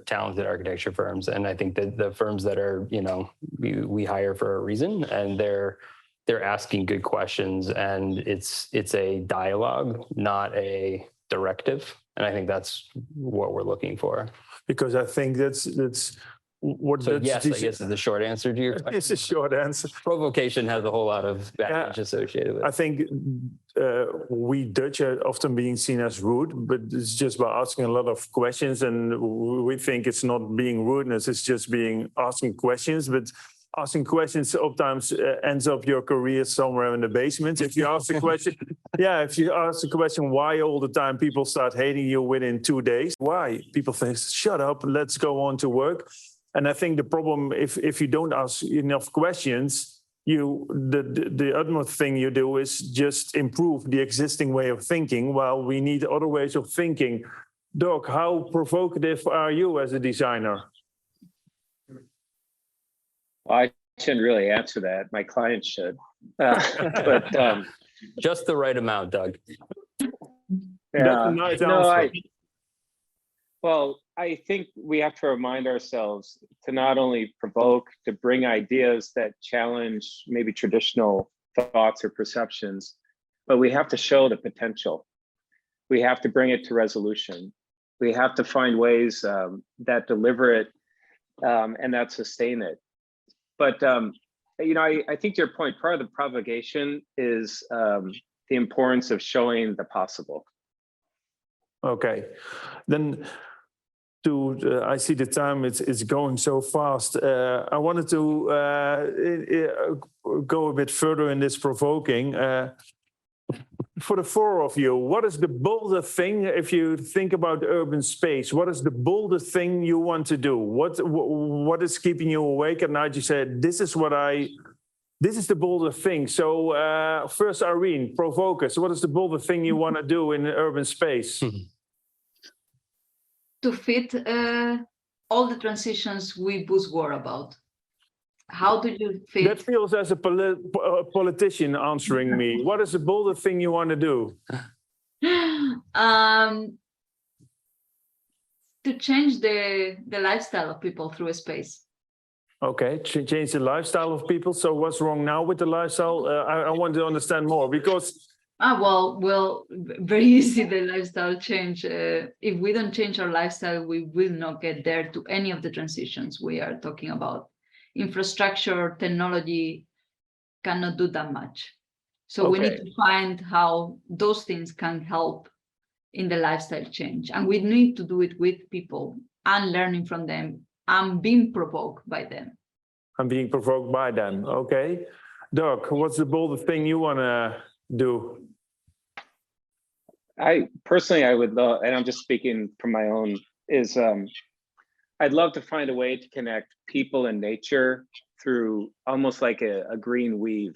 Speaker 3: talented architecture firms, and I think that the firms that are, we hire for a reason, and they're asking good questions, and it's a dialogue, not a directive, and I think that's what we're looking for.
Speaker 2: because I think that's what.
Speaker 3: So
Speaker 2: that's
Speaker 3: yes, I guess is the short answer to your question.
Speaker 2: It's a short answer.
Speaker 3: Provocation has a whole lot of baggage associated with it.
Speaker 2: I think we Dutch are often being seen as rude, but it's just by asking a lot of questions, and we think it's not being rudeness, it's just being asking questions. But asking questions sometimes ends up your career somewhere in the basement. If you ask the question, if you ask the question why all the time, people start hating you within 2 days. Why? People think, shut up, let's go on to work. And I think the problem, if you don't ask enough questions, the utmost thing you do is just improve the existing way of thinking, while we need other ways of thinking. Doc, how provocative are you as a designer?
Speaker 5: Well, I shouldn't really answer that. My clients should. But
Speaker 3: Just the right amount, Doug.
Speaker 2: That's a nice answer.
Speaker 5: Well, I think we have to remind ourselves to not only provoke, to bring ideas that challenge maybe traditional thoughts or perceptions, but we have to show the potential. We have to bring it to resolution. We have to find ways that deliver it and that sustain it. But I think to your point, part of the provocation is the importance of showing the possible.
Speaker 2: Okay, then I see the time, it's going so fast. I wanted to go a bit further in this provoking. For the four of you, what is the boldest thing, if you think about urban space, what is the boldest thing you want to do? What is keeping you awake at night? You said, this is the boldest thing. So first, Irene, provoke us. What is the boldest thing you want to do in urban space?
Speaker 6: To fit all the transitions we buzzword about. How do you fit?
Speaker 2: That feels as a politician answering me. What is the boldest thing you want to do?
Speaker 6: To change the lifestyle of people through a space.
Speaker 2: Okay, change the lifestyle of people. So what's wrong now with the lifestyle? I want to understand more, because
Speaker 6: well, very easy, the lifestyle change. If we don't change our lifestyle, we will not get there to any of the transitions we are talking about. Infrastructure, technology cannot do that much. So we need to find how those things can help in the lifestyle change. And we need to do it with people and learning from them and being provoked by them.
Speaker 2: I'm being provoked by them. Okay. Doc, what's the boldest thing you want to do?
Speaker 5: I would love, and I'm just speaking from my own, is I'd love to find a way to connect people and nature through almost like a green weave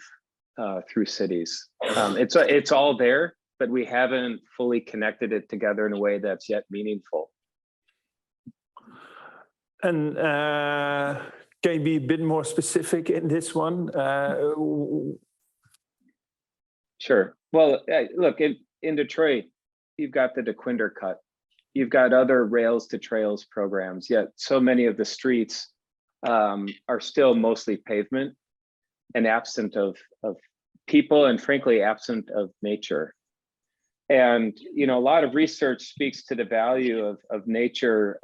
Speaker 5: through cities. It's all there, but we haven't fully connected it together in a way that's yet meaningful.
Speaker 2: And can you be a bit more specific in this one?
Speaker 5: Sure. Well, look, in Detroit, you've got the DeQuinder cut. You've got other rails to trails programs, yet so many of the streets are still mostly pavement and absent of people, and frankly, absent of nature. And, a lot of research speaks to the value of nature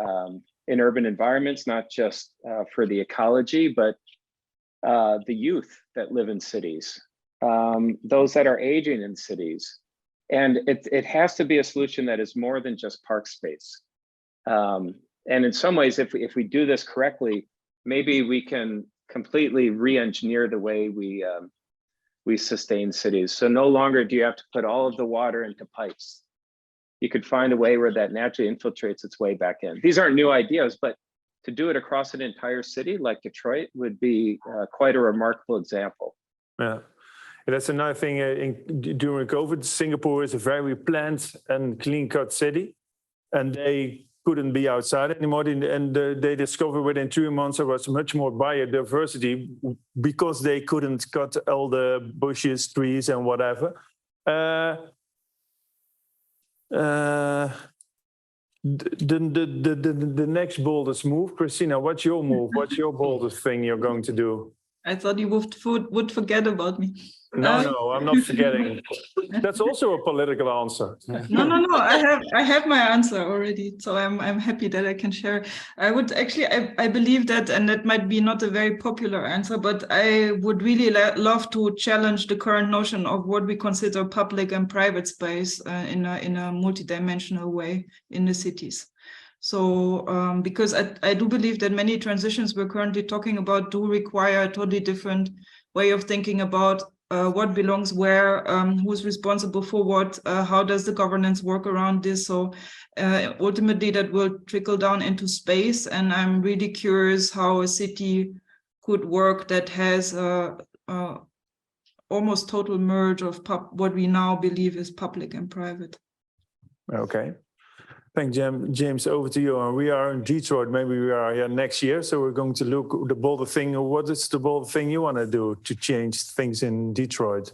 Speaker 5: in urban environments, not just for the ecology, but the youth that live in cities, those that are aging in cities. And it has to be a solution that is more than just park space. And in some ways, if we do this correctly, maybe we can completely re-engineer the way we sustain cities. So no longer do you have to put all of the water into pipes. You could find a way where that naturally infiltrates its way back in. These aren't new ideas, but to do it across an entire city like Detroit would be quite a remarkable example.
Speaker 2: Yeah. That's another thing. During COVID, Singapore is a very planned and clean-cut city, and they couldn't be outside anymore. And they discovered within 2 months there was much more biodiversity because they couldn't cut all the bushes, trees, and whatever. The next boldest move, Kristina, what's your move? What's your boldest thing you're going to do?
Speaker 4: I thought you would forget about me.
Speaker 2: No, I'm not forgetting. That's also a political answer.
Speaker 4: No. I have my answer already, so I'm happy that I can share. I would actually, I believe that, and that might be not a very popular answer, but I would really love to challenge the current notion of what we consider public and private space in a multidimensional way in the cities. So because I do believe that many transitions we're currently talking about do require a totally different way of thinking about what belongs where, who's responsible for what, how does the governance work around this. So ultimately that will trickle down into space. And I'm really curious how a city could work that has almost total merge of what we now believe is public and private.
Speaker 2: Okay. Thanks, James. Over to you. We are in Detroit. Maybe we are here next year. So we're going to look the bolder thing. What is the bold thing you want to do to change things in Detroit?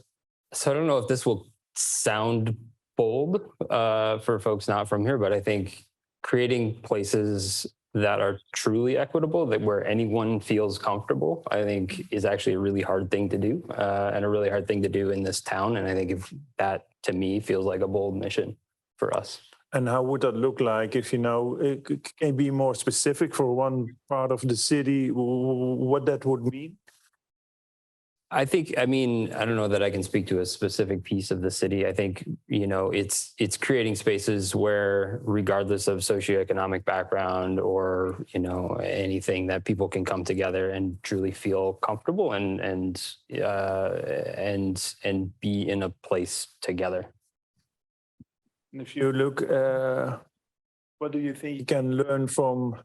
Speaker 3: So I don't know if this will sound bold for folks not from here, but I think creating places that are truly equitable, that where anyone feels comfortable, I think is actually a really hard thing to do and a really hard thing to do in this town. And I think if that, to me, feels like a bold mission for us.
Speaker 2: And how would that look like if, you know, it can be more specific for one part of the city, what that would mean?
Speaker 3: I think, I mean, I don't know that I can speak to a specific piece of the city. I think, you know, it's creating spaces where, regardless of socioeconomic background or, you know, anything, that people can come together and truly feel comfortable and be in a place together.
Speaker 2: If you look, what do you think you can learn from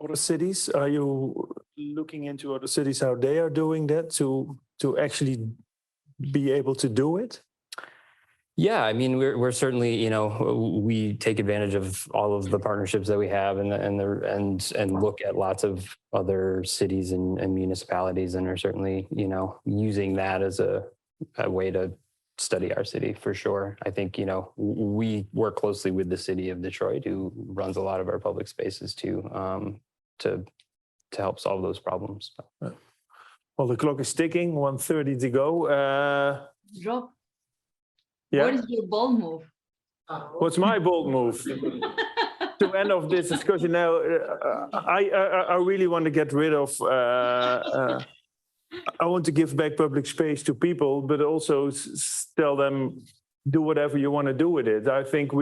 Speaker 2: other cities? Are you looking into other cities, how they are doing that to actually be able to do it?
Speaker 3: Yeah, I mean, we're certainly, you know, we take advantage of all of the partnerships that we have and look at lots of other cities and municipalities, and are certainly, you know, using that as a way to study our city for sure. I think, you know, we work closely with the city of Detroit, who runs a lot of our public spaces too, to help solve those problems.
Speaker 2: Well, the clock is ticking, 1:30 to go.
Speaker 6: Rob,
Speaker 2: Yeah.
Speaker 6: what is your bold move?
Speaker 2: What's my bold move? To end of this discussion now, I really want to get rid of. I want to give back public space to people, but also tell them, do whatever you want to do with it. I think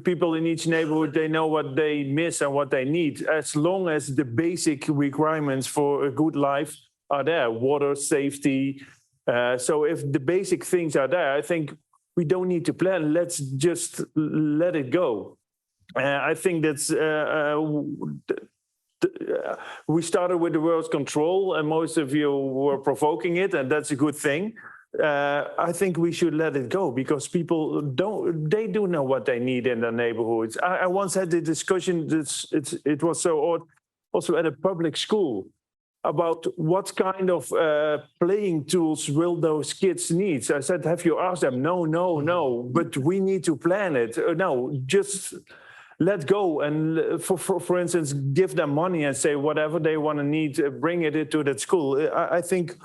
Speaker 2: people in each neighborhood, they know what they miss and what they need. As long as the basic requirements for a good life are there, water, safety. So if the basic things are there, I think we don't need to plan. Let's just let it go. I think that's... we started with the word control, and most of you were provoking it, and that's a good thing. I think we should let it go, because people do know what they need in their neighborhoods. I once had the discussion, it was so odd, also at a public school, about what kind of playing tools will those kids need. I said, have you asked them? No, but we need to plan it. No, just let go, and for instance, give them money and say whatever they want to need, bring it into that school. I think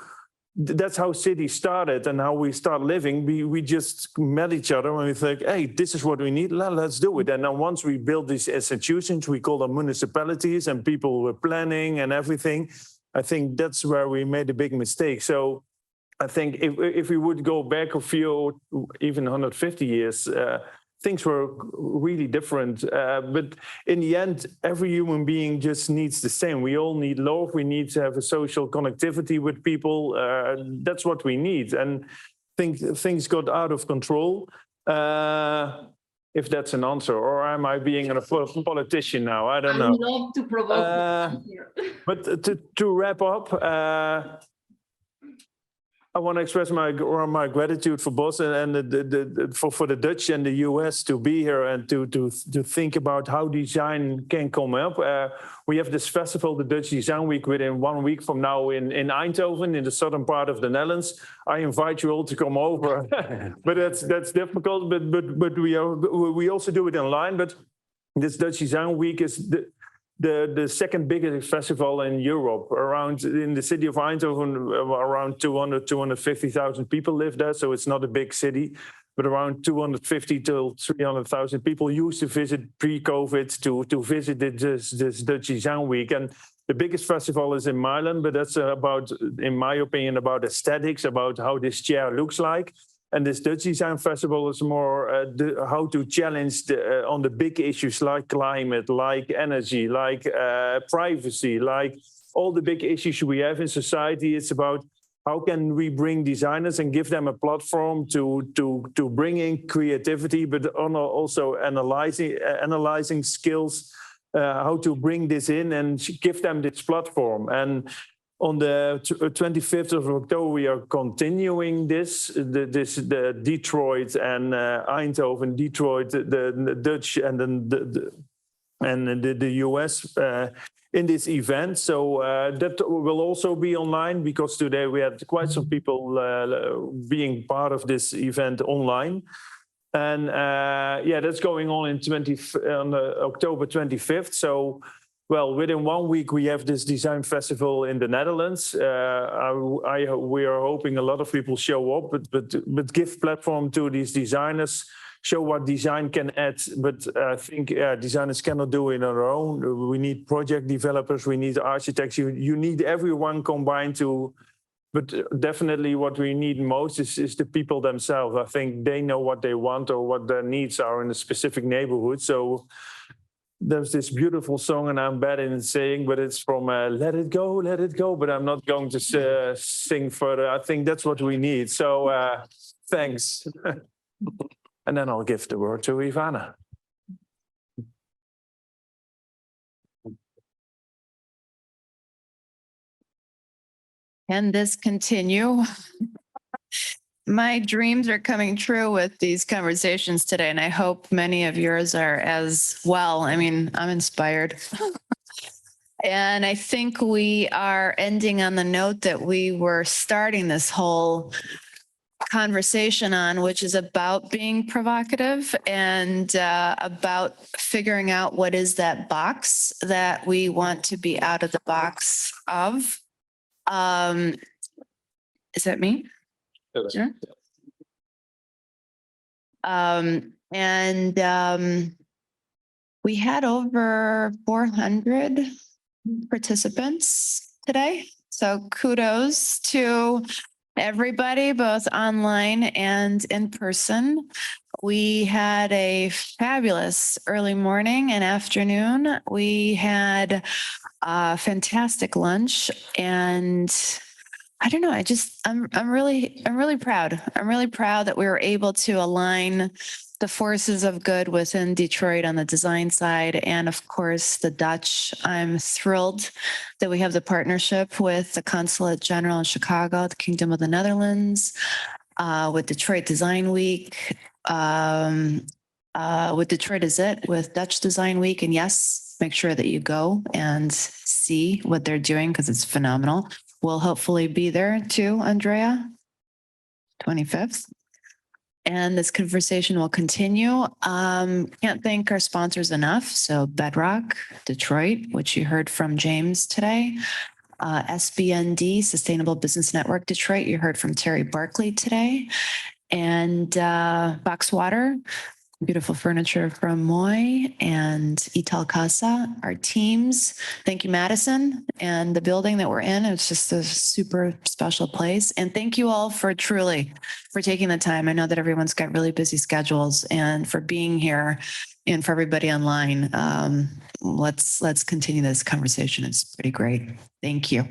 Speaker 2: that's how cities started and how we start living. We just met each other and we think, hey, this is what we need, let's do it. And then once we build these institutions, we call them municipalities, and people were planning and everything. I think that's where we made a big mistake. So I think if we would go back a few, even 150 years, things were really different. But in the end, every human being just needs the same. We all need love. We need to have a social connectivity with people. That's what we need. And I think things got out of control. If that's an answer, or am I being a politician now? I don't know.
Speaker 6: I love to provoke.
Speaker 2: But to wrap up, I want to express my gratitude for Bos and for the Dutch and the US to be here and to think about how design can come up. We have this festival, the Dutch Design Week, within 1 week from now in Eindhoven, in the southern part of the Netherlands. I invite you all to come over, but that's difficult. But we also do it online. But this Dutch Design Week is the second biggest festival in Europe. Around in the city of Eindhoven, around 250,000 people live there. So it's not a big city, but around 250 to 300,000 people used to visit pre-COVID to visit this Dutch Design Week. And the biggest festival is in Milan, but that's about, in my opinion, about aesthetics, about how this chair looks like. And this Dutch Design Festival is more how to challenge on the big issues like climate, like energy, like privacy, like all the big issues we have in society. It's about how can we bring designers and give them a platform to bring in creativity, but also analyzing skills, how to bring this in and give them this platform. And on the 25th of October, we are continuing the Detroit and Eindhoven, Detroit, the Dutch and then the US in this event. So that will also be online because today we had quite some people being part of this event online. And yeah, that's going on on October 25th. So, well, within 1 week, we have this design festival in the Netherlands. We are hoping a lot of people show up, but give platform to these designers, show what design can add. But I think designers cannot do it on their own. We need project developers, we need architects, you need everyone combined to. But definitely what we need most is the people themselves. I think they know what they want or what their needs are in a specific neighborhood. So there's this beautiful song, and I'm bad in saying, but it's from Let It Go, but I'm not going to sing further. I think that's what we need. So thanks. And then I'll give the word to Ivana.
Speaker 1: Can this continue? My dreams are coming true with these conversations today, and I hope many of yours are as well. I mean, I'm inspired. And I think we are ending on the note that we were starting this whole conversation on, which is about being provocative and about figuring out what is that box that we want to be out of the box of. Is that me? Sure. We had over 400 participants today. So kudos to everybody, both online and in person. We had a fabulous early morning and afternoon. We had a fantastic lunch, and I don't know. I'm really proud. I'm really proud that we were able to align the forces of good within Detroit on the design side. And of course, the Dutch. I'm thrilled that we have the partnership with the Consulate General in Chicago, the Kingdom of the Netherlands, with Detroit Design Week, with Detroitisit, with Dutch Design Week. And yes, make sure that you go and see what they're doing because it's phenomenal. We'll hopefully be there too, Andrea, 25th. And this conversation will continue. Can't thank our sponsors enough. So Bedrock, Detroit, which you heard from James today. SBND, Sustainable Business Network Detroit, you heard from Terry Barkley today. And Box Water, beautiful furniture from Moy and Ital Casa, our teams. Thank you, Madison, and the building that we're in. It's just a super special place. And thank you all for taking the time. I know that everyone's got really busy schedules, and for being here and for everybody online. Let's continue this conversation. It's pretty great. Thank you.